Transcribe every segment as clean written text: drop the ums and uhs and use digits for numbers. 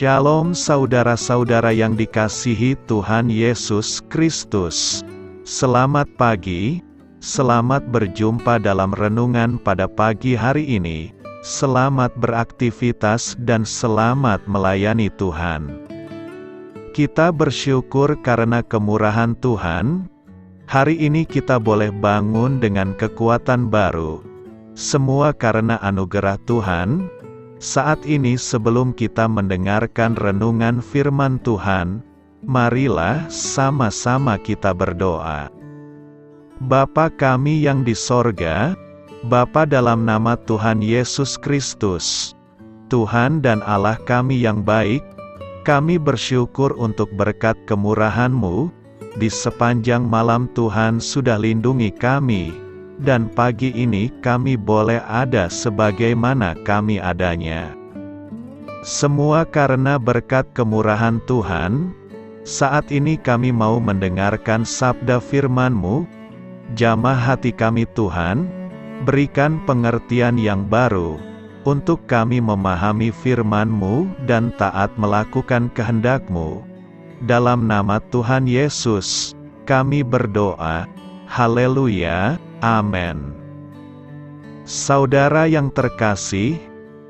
Shalom saudara-saudara yang dikasihi Tuhan Yesus Kristus. Selamat pagi, selamat berjumpa dalam renungan pada pagi hari ini. Selamat beraktivitas dan selamat melayani Tuhan. Kita bersyukur karena kemurahan Tuhan. Hari ini kita boleh bangun dengan kekuatan baru. Semua karena anugerah Tuhan. Saat ini sebelum kita mendengarkan renungan firman Tuhan, marilah sama-sama kita berdoa. Bapa kami yang di sorga, Bapa dalam nama Tuhan Yesus Kristus, Tuhan dan Allah kami yang baik, kami bersyukur untuk berkat kemurahan-Mu, di sepanjang malam Tuhan sudah lindungi kami, dan pagi ini kami boleh ada sebagaimana kami adanya. Semua karena berkat kemurahan Tuhan. Saat ini kami mau mendengarkan sabda firman-Mu. Jamah hati kami Tuhan, berikan pengertian yang baru, untuk kami memahami firman-Mu dan taat melakukan kehendak-Mu. Dalam nama Tuhan Yesus, kami berdoa. Haleluya. Amin. Saudara yang terkasih,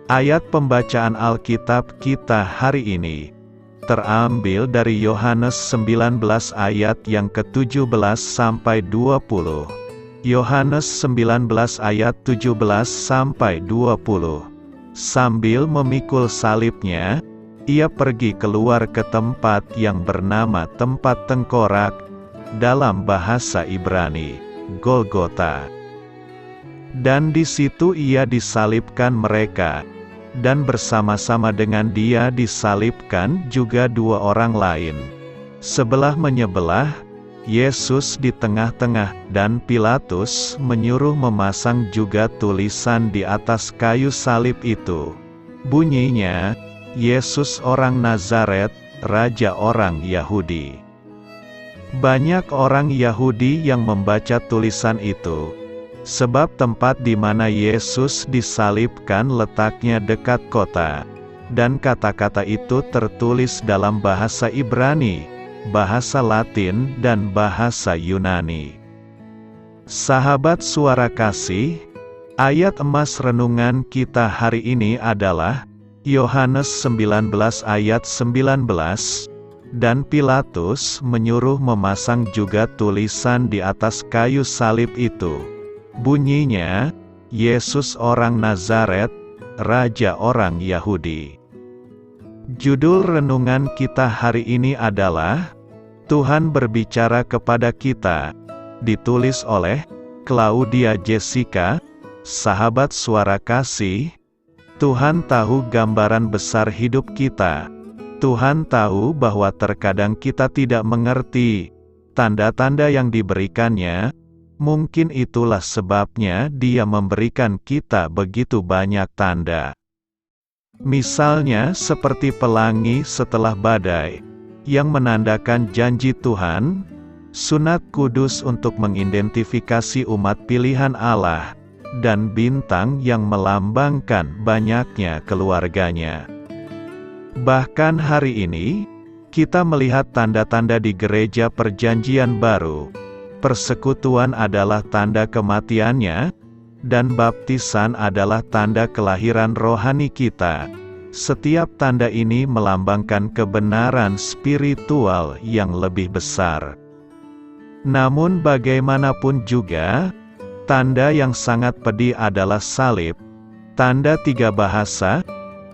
ayat pembacaan Alkitab kita hari ini terambil dari Yohanes 19 ayat yang ke-17 sampai 20. Yohanes 19 ayat 17 sampai 20. Sambil memikul salibnya, ia pergi keluar ke tempat yang bernama tempat tengkorak, dalam bahasa Ibrani Golgota. Dan di situ ia disalibkan mereka, dan bersama-sama dengan dia disalibkan juga dua orang lain. Sebelah menyebelah, Yesus di tengah-tengah, dan Pilatus menyuruh memasang juga tulisan di atas kayu salib itu. Bunyinya, Yesus orang Nazaret, Raja orang Yahudi. Banyak orang Yahudi yang membaca tulisan itu, sebab tempat di mana Yesus disalibkan letaknya dekat kota, dan kata-kata itu tertulis dalam bahasa Ibrani, bahasa Latin, dan bahasa Yunani. Sahabat suara kasih, ayat emas renungan kita hari ini adalah Yohanes 19 ayat 19. Dan Pilatus menyuruh memasang juga tulisan di atas kayu salib itu. Bunyinya, Yesus orang Nazaret, Raja orang Yahudi. Judul renungan kita hari ini adalah Tuhan berbicara kepada kita. Ditulis oleh Claudia Jessica, sahabat suara kasih. Tuhan tahu gambaran besar hidup kita. Tuhan tahu bahwa terkadang kita tidak mengerti tanda-tanda yang diberikannya. Mungkin itulah sebabnya Dia memberikan kita begitu banyak tanda. Misalnya seperti pelangi setelah badai, yang menandakan janji Tuhan, sunat kudus untuk mengidentifikasi umat pilihan Allah, dan bintang yang melambangkan banyaknya keluarganya. Bahkan hari ini, kita melihat tanda-tanda di gereja perjanjian baru. Persekutuan adalah tanda kematiannya, dan baptisan adalah tanda kelahiran rohani kita. Setiap tanda ini melambangkan kebenaran spiritual yang lebih besar. Namun bagaimanapun juga, tanda yang sangat pedih adalah salib, tanda tiga bahasa,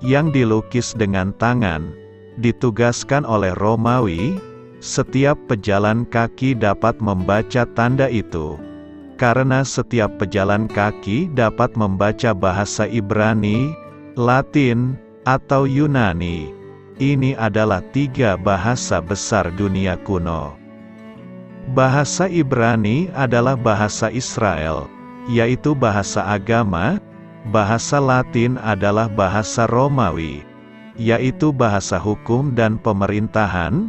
yang dilukis dengan tangan, ditugaskan oleh Romawi. Setiap pejalan kaki dapat membaca tanda itu. Karena setiap pejalan kaki dapat membaca bahasa Ibrani, Latin, atau Yunani. Ini adalah tiga bahasa besar dunia kuno. Bahasa Ibrani adalah bahasa Israel, yaitu bahasa agama. Bahasa Latin adalah bahasa Romawi, yaitu bahasa hukum dan pemerintahan,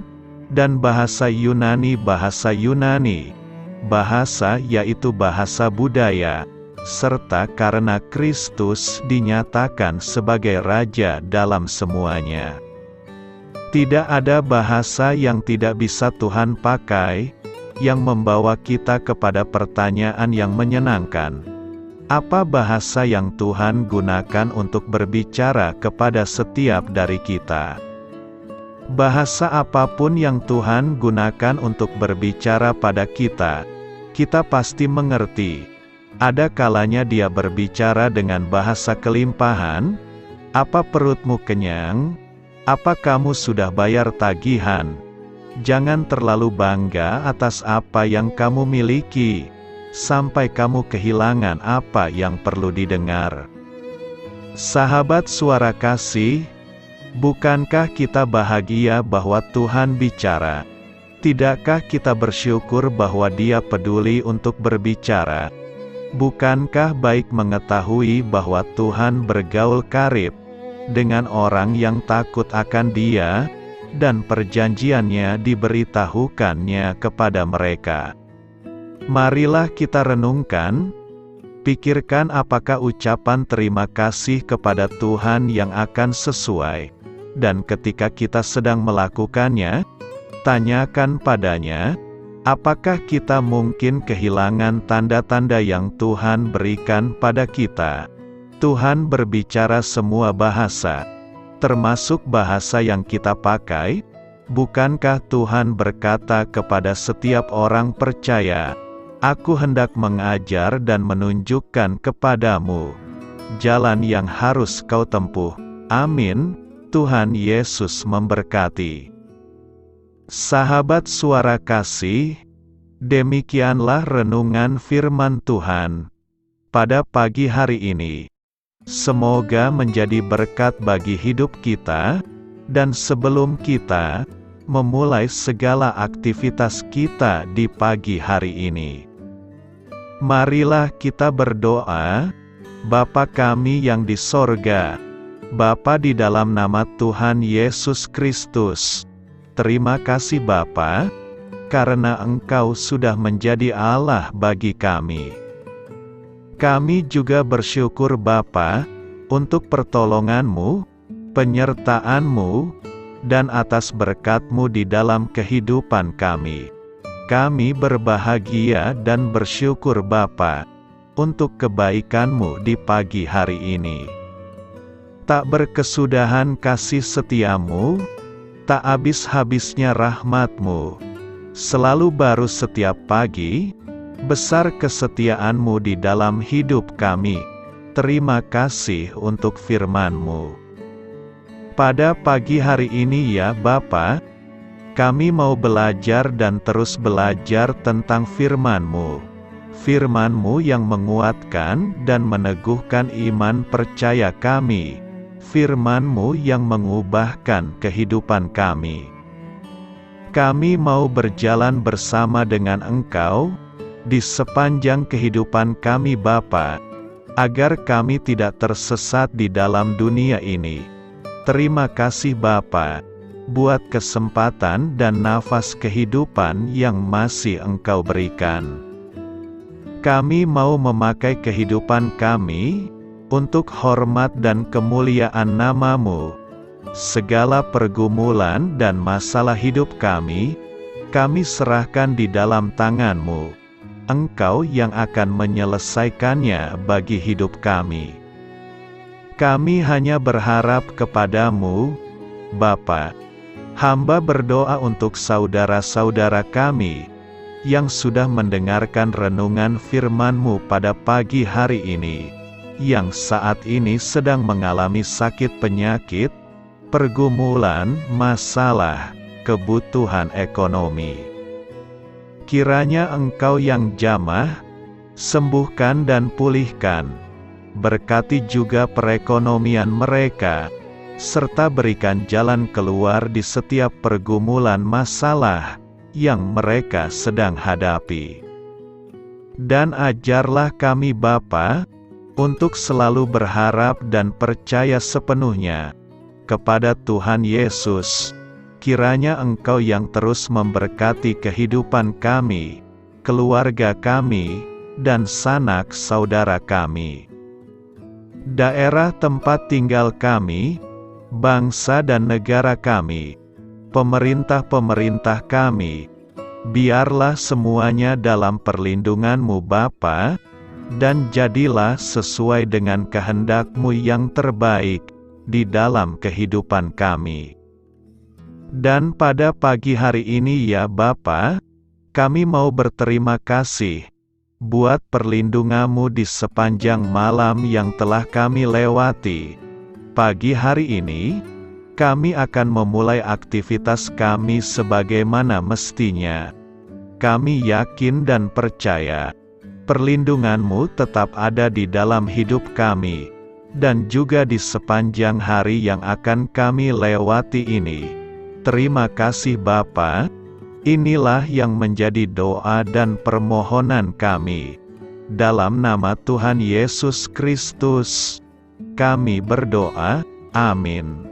dan bahasa Yunani bahasa yaitu bahasa budaya, serta karena Kristus dinyatakan sebagai Raja dalam semuanya. Tidak ada bahasa yang tidak bisa Tuhan pakai, yang membawa kita kepada pertanyaan yang menyenangkan. Apa bahasa yang Tuhan gunakan untuk berbicara kepada setiap dari kita? Bahasa apapun yang Tuhan gunakan untuk berbicara pada kita, kita pasti mengerti. Ada kalanya Dia berbicara dengan bahasa kelimpahan. Apa perutmu kenyang? Apa kamu sudah bayar tagihan? Jangan terlalu bangga atas apa yang kamu miliki, sampai kamu kehilangan apa yang perlu didengar. Sahabat Suara Kasih, bukankah kita bahagia bahwa Tuhan bicara? Tidakkah kita bersyukur bahwa Dia peduli untuk berbicara? Bukankah baik mengetahui bahwa Tuhan bergaul karib dengan orang yang takut akan Dia, dan perjanjiannya diberitahukannya kepada mereka? Marilah kita renungkan, pikirkan apakah ucapan terima kasih kepada Tuhan yang akan sesuai, dan ketika kita sedang melakukannya, tanyakan padanya, apakah kita mungkin kehilangan tanda-tanda yang Tuhan berikan pada kita? Tuhan berbicara semua bahasa, termasuk bahasa yang kita pakai. Bukankah Tuhan berkata kepada setiap orang percaya, "Aku hendak mengajar dan menunjukkan kepadamu jalan yang harus kau tempuh." Amin. Tuhan Yesus memberkati. Sahabat Suara Kasih, demikianlah renungan firman Tuhan pada pagi hari ini. Semoga menjadi berkat bagi hidup kita, dan sebelum kita memulai segala aktivitas kita di pagi hari ini, marilah kita berdoa. Bapa kami yang di sorga, Bapa di dalam nama Tuhan Yesus Kristus, terima kasih Bapa, karena Engkau sudah menjadi Allah bagi kami. Kami juga bersyukur Bapa, untuk pertolongan-Mu, penyertaan-Mu, dan atas berkat-Mu di dalam kehidupan kami. Kami berbahagia dan bersyukur Bapa, untuk kebaikan-Mu di pagi hari ini. Tak berkesudahan kasih setia-Mu, tak habis-habisnya rahmat-Mu, selalu baru setiap pagi, besar kesetiaan-Mu di dalam hidup kami. Terima kasih untuk firman-Mu. Pada pagi hari ini ya Bapa, kami mau belajar dan terus belajar tentang firman-Mu. Firman-Mu yang menguatkan dan meneguhkan iman percaya kami. Firman-Mu yang mengubahkan kehidupan kami. Kami mau berjalan bersama dengan Engkau di sepanjang kehidupan kami Bapa, agar kami tidak tersesat di dalam dunia ini. Terima kasih Bapa, buat kesempatan dan nafas kehidupan yang masih Engkau berikan. Kami mau memakai kehidupan kami untuk hormat dan kemuliaan nama-Mu. Segala pergumulan dan masalah hidup kami serahkan di dalam tangan-Mu. Engkau yang akan menyelesaikannya bagi hidup kami. Kami hanya berharap kepada-Mu, Bapa. Hamba berdoa untuk saudara-saudara kami yang sudah mendengarkan renungan firman-Mu pada pagi hari ini, yang saat ini sedang mengalami sakit penyakit, pergumulan, masalah, kebutuhan ekonomi. Kiranya Engkau yang jamah, sembuhkan dan pulihkan. Berkati juga perekonomian mereka, serta berikan jalan keluar di setiap pergumulan masalah yang mereka sedang hadapi. Dan ajarlah kami Bapa, untuk selalu berharap dan percaya sepenuhnya kepada Tuhan Yesus. Kiranya Engkau yang terus memberkati kehidupan kami, keluarga kami, dan sanak saudara kami. Daerah tempat tinggal kami, bangsa dan negara kami, pemerintah-pemerintah kami. Biarlah semuanya dalam perlindungan-Mu Bapa, dan jadilah sesuai dengan kehendak-Mu yang terbaik di dalam kehidupan kami. Dan pada pagi hari ini ya Bapa, kami mau berterima kasih buat perlindungan-Mu di sepanjang malam yang telah kami lewati. Pagi hari ini, kami akan memulai aktivitas kami sebagaimana mestinya. Kami yakin dan percaya, perlindungan-Mu tetap ada di dalam hidup kami, dan juga di sepanjang hari yang akan kami lewati ini. Terima kasih Bapa. Inilah yang menjadi doa dan permohonan kami. Dalam nama Tuhan Yesus Kristus, kami berdoa. Amin.